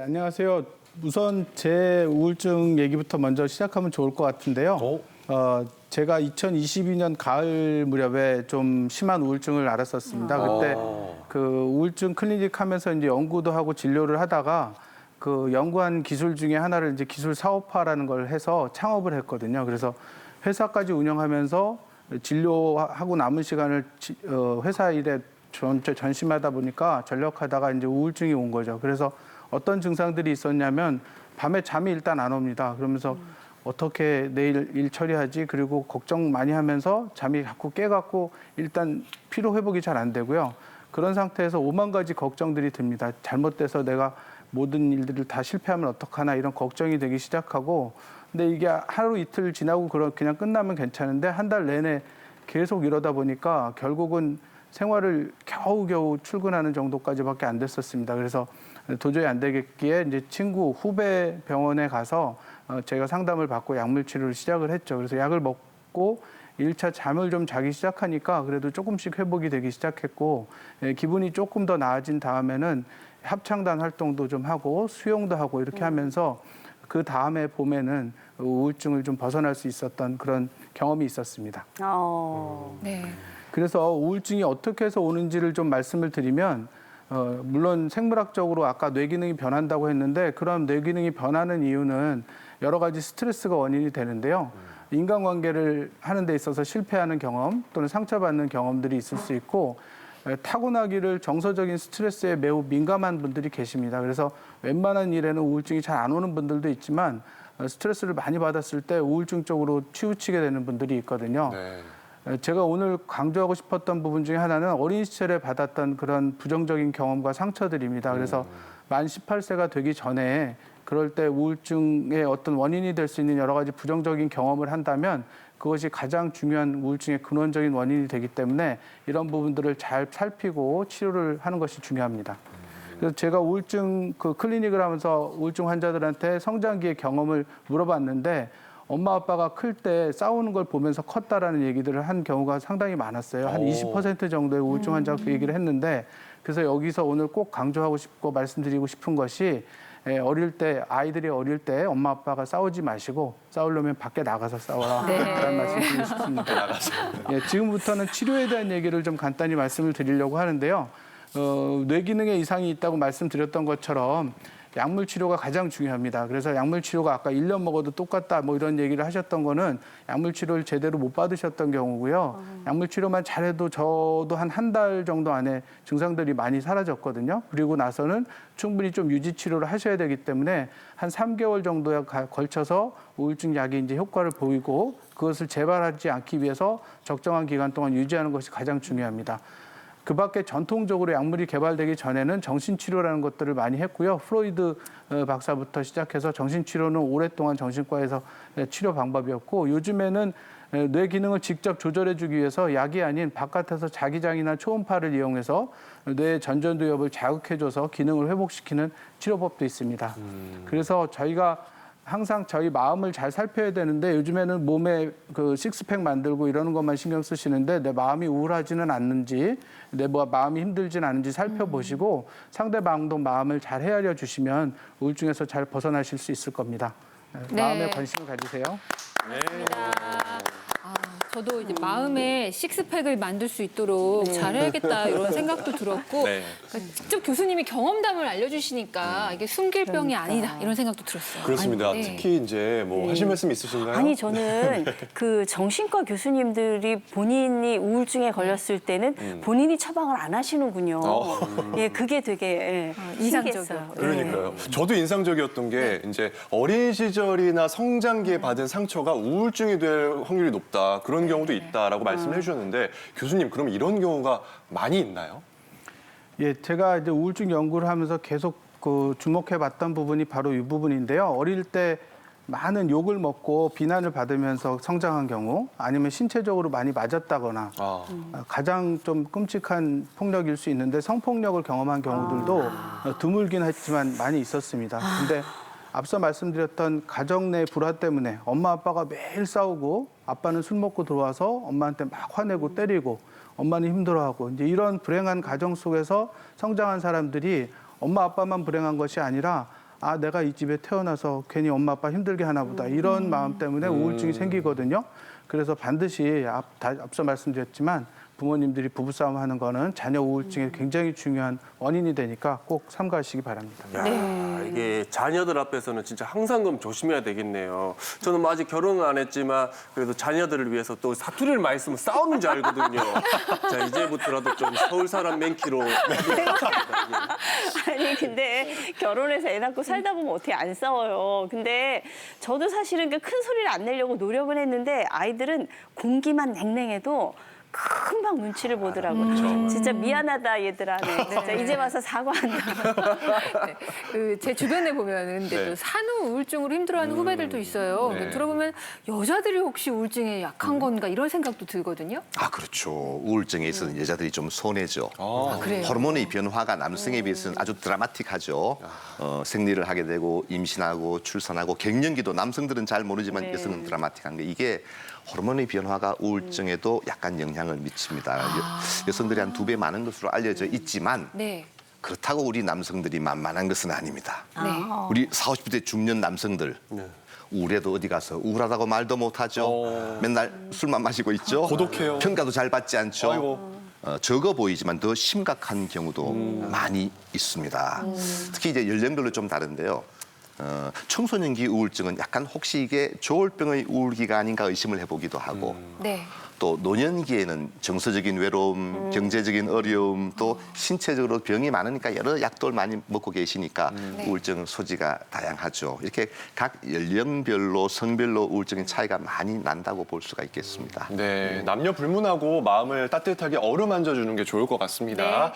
안녕하세요. 우선 제 우울증 얘기부터 먼저 시작하면 좋을 것 같은데요. 제가 2022년 가을 무렵에 좀 심한 우울증을 앓았었습니다. 그때 그 우울증 클리닉 하면서 이제 연구도 하고 진료를 하다가 그 연구한 기술 중에 하나를 이제 기술 사업화라는 걸 해서 창업을 했거든요. 그래서 회사까지 운영하면서 진료하고 남은 시간을 회사 일에 전심하다 보니까 전력하다가 이제 우울증이 온 거죠. 그래서 어떤 증상들이 있었냐면 밤에 잠이 일단 안 옵니다. 그러면서 어떻게 내일 일 처리하지? 그리고 걱정 많이 하면서 잠이 자꾸 깨갖고 일단 피로 회복이 잘 안 되고요. 그런 상태에서 5만 가지 걱정들이 듭니다. 잘못돼서 내가 모든 일들을 다 실패하면 어떡하나 이런 걱정이 되기 시작하고, 근데 이게 하루 이틀 지나고 그냥 끝나면 괜찮은데 한 달 내내 계속 이러다 보니까 결국은 생활을 겨우겨우 출근하는 정도까지밖에 안 됐었습니다. 그래서 도저히 안 되겠기에 이제 친구, 후배 병원에 가서 제가 상담을 받고 약물 치료를 시작을 했죠. 그래서 약을 먹고 1차 잠을 좀 자기 시작하니까 그래도 조금씩 회복이 되기 시작했고, 기분이 조금 더 나아진 다음에는 합창단 활동도 좀 하고 수영도 하고 이렇게 하면서 그 다음에 봄에는 우울증을 좀 벗어날 수 있었던 그런 경험이 있었습니다. 네. 그래서 우울증이 어떻게 해서 오는지를 좀 말씀을 드리면, 물론 생물학적으로 아까 뇌 기능이 변한다고 했는데, 그런 뇌 기능이 변하는 이유는 여러 가지 스트레스가 원인이 되는데요. 인간관계를 하는 데 있어서 실패하는 경험 또는 상처받는 경험들이 있을 수 있고, 타고나기를 정서적인 스트레스에 매우 민감한 분들이 계십니다. 그래서 웬만한 일에는 우울증이 잘 안 오는 분들도 있지만 스트레스를 많이 받았을 때 우울증 쪽으로 치우치게 되는 분들이 있거든요. 네. 제가 오늘 강조하고 싶었던 부분 중에 하나는 어린 시절에 받았던 그런 부정적인 경험과 상처들입니다. 그래서 만 18세가 되기 전에 그럴 때 우울증의 어떤 원인이 될 수 있는 여러 가지 부정적인 경험을 한다면 그것이 가장 중요한 우울증의 근원적인 원인이 되기 때문에 이런 부분들을 잘 살피고 치료를 하는 것이 중요합니다. 그래서 제가 우울증 클리닉을 하면서 우울증 환자들한테 성장기의 경험을 물어봤는데 엄마 아빠가 클 때 싸우는 걸 보면서 컸다라는 얘기들을 한 경우가 상당히 많았어요. 한 20% 정도의 우울증 환자가 그 얘기를 했는데, 그래서 여기서 오늘 꼭 강조하고 싶고 말씀드리고 싶은 것이, 아이들이 어릴 때 엄마 아빠가 싸우지 마시고 싸우려면 밖에 나가서 싸워라. 라는 말씀 드리고 싶습니다. 지금부터는 치료에 대한 얘기를 좀 간단히 말씀을 드리려고 하는데요. 뇌 기능에 이상이 있다고 말씀드렸던 것처럼 약물 치료가 가장 중요합니다. 그래서 약물 치료가 아까 1년 먹어도 똑같다 뭐 이런 얘기를 하셨던 거는 약물 치료를 제대로 못 받으셨던 경우고요. 약물 치료만 잘해도 저도 한 달 정도 안에 증상들이 많이 사라졌거든요. 그리고 나서는 충분히 좀 유지 치료를 하셔야 되기 때문에 한 3개월 정도에 걸쳐서 우울증 약이 이제 효과를 보이고 그것을 재발하지 않기 위해서 적정한 기간 동안 유지하는 것이 가장 중요합니다. 그 밖에 전통적으로 약물이 개발되기 전에는 정신치료라는 것들을 많이 했고요. 프로이드 박사부터 시작해서 정신치료는 오랫동안 정신과에서 치료 방법이었고, 요즘에는 뇌 기능을 직접 조절해주기 위해서 약이 아닌 바깥에서 자기장이나 초음파를 이용해서 뇌 전전두엽을 자극해줘서 기능을 회복시키는 치료법도 있습니다. 그래서 저희가 항상 저희 마음을 잘 살펴야 되는데 요즘에는 몸에 그 식스팩 만들고 이러는 것만 신경 쓰시는데 내 마음이 우울하지는 않는지, 내 마음이 힘들지는 않은지 살펴보시고 상대방도 마음을 잘 헤아려 주시면 우울증에서 잘 벗어나실 수 있을 겁니다. 마음에 관심을 가지세요. 저도 이제 마음에 식스팩을 만들 수 있도록 잘해야겠다 이런 생각도 들었고, 그러니까 직접 교수님이 경험담을 알려주시니까 이게 숨길 병이 아니다 이런 생각도 들었어요. 그렇습니다. 아니, 특히 이제 뭐 하실 말씀 있으신가요? 아니 저는 그 정신과 교수님들이 본인이 우울증에 걸렸을 때는 본인이 처방을 안 하시는군요. 예, 그게 되게 인상적이었어요. 그러니까요. 저도 인상적이었던 게 이제 어린 시절이나 성장기에 받은 상처가 우울증이 될 확률이 높다. 그런 경우도 있다라고 말씀해 주셨는데, 교수님 그럼 이런 경우가 많이 있나요? 예, 제가 이제 우울증 연구를 하면서 계속 주목해봤던 부분이 바로 이 부분인데요. 어릴 때 많은 욕을 먹고 비난을 받으면서 성장한 경우, 아니면 신체적으로 많이 맞았다거나, 가장 좀 끔찍한 폭력일 수 있는데 성폭력을 경험한 경우들도 드물긴 했지만 많이 있었습니다. 근데 앞서 말씀드렸던 가정 내 불화 때문에 엄마 아빠가 매일 싸우고 아빠는 술 먹고 들어와서 엄마한테 막 화내고 때리고 엄마는 힘들어하고, 이제 이런 불행한 가정 속에서 성장한 사람들이 엄마 아빠만 불행한 것이 아니라 아, 내가 이 집에 태어나서 괜히 엄마 아빠 힘들게 하나 보다. 이런 마음 때문에 우울증이 생기거든요. 그래서 반드시 앞서 말씀드렸지만 부모님들이 부부싸움 하는 거는 자녀 우울증의 굉장히 중요한 원인이 되니까 꼭 삼가하시기 바랍니다. 야, 이게 자녀들 앞에서는 진짜 항상 좀 조심해야 되겠네요. 저는 뭐 아직 결혼은 안 했지만 그래도 자녀들을 위해서 또 사투리를 많이 쓰면 싸우는 줄 알거든요. 자, 이제부터라도 좀 서울 사람 맨키로. 아니 근데 결혼해서 애 낳고 살다 보면 어떻게 안 싸워요. 근데 저도 사실은 그 큰 소리를 안 내려고 노력을 했는데 아이들은 공기만 냉랭해도 금방 눈치를 보더라고요. 진짜 미안하다 얘들아. 네. 진짜 이제 와서 사과한다. 제 주변에 보면은 근데 네. 또 산후 우울증으로 힘들어하는 후배들도 있어요. 네. 근데 들어보면 여자들이 혹시 우울증에 약한 건가 이런 생각도 들거든요. 아, 그렇죠. 우울증에 있어서는 여자들이 좀 손해죠. 그래요? 호르몬의 변화가 남성에 비해서는 아주 드라마틱하죠. 생리를 하게 되고 임신하고 출산하고 갱년기도 남성들은 잘 모르지만 네. 여성은 드라마틱한 게 이게 호르몬의 변화가 우울증에도 약간 영향을 미칩니다. 여성들이 한 2배 많은 것으로 알려져 있지만 네. 그렇다고 우리 남성들이 만만한 것은 아닙니다. 네. 우리 40, 50대 중년 남성들 우울해도 어디 가서 우울하다고 말도 못하죠. 맨날 술만 마시고 있죠. 고독해요. 평가도 잘 받지 않죠. 아이고. 적어 보이지만 더 심각한 경우도 많이 있습니다. 특히 이제 연령별로 좀 다른데요. 청소년기 우울증은 약간 혹시 이게 조울병의 우울기가 아닌가 의심을 해보기도 하고 네. 또 노년기에는 정서적인 외로움, 경제적인 어려움, 또 신체적으로 병이 많으니까 여러 약도를 많이 먹고 계시니까 우울증 소지가 다양하죠. 이렇게 각 연령별로 성별로 우울증의 차이가 많이 난다고 볼 수가 있겠습니다. 네, 남녀 불문하고 마음을 따뜻하게 어루만져 주는 게 좋을 것 같습니다.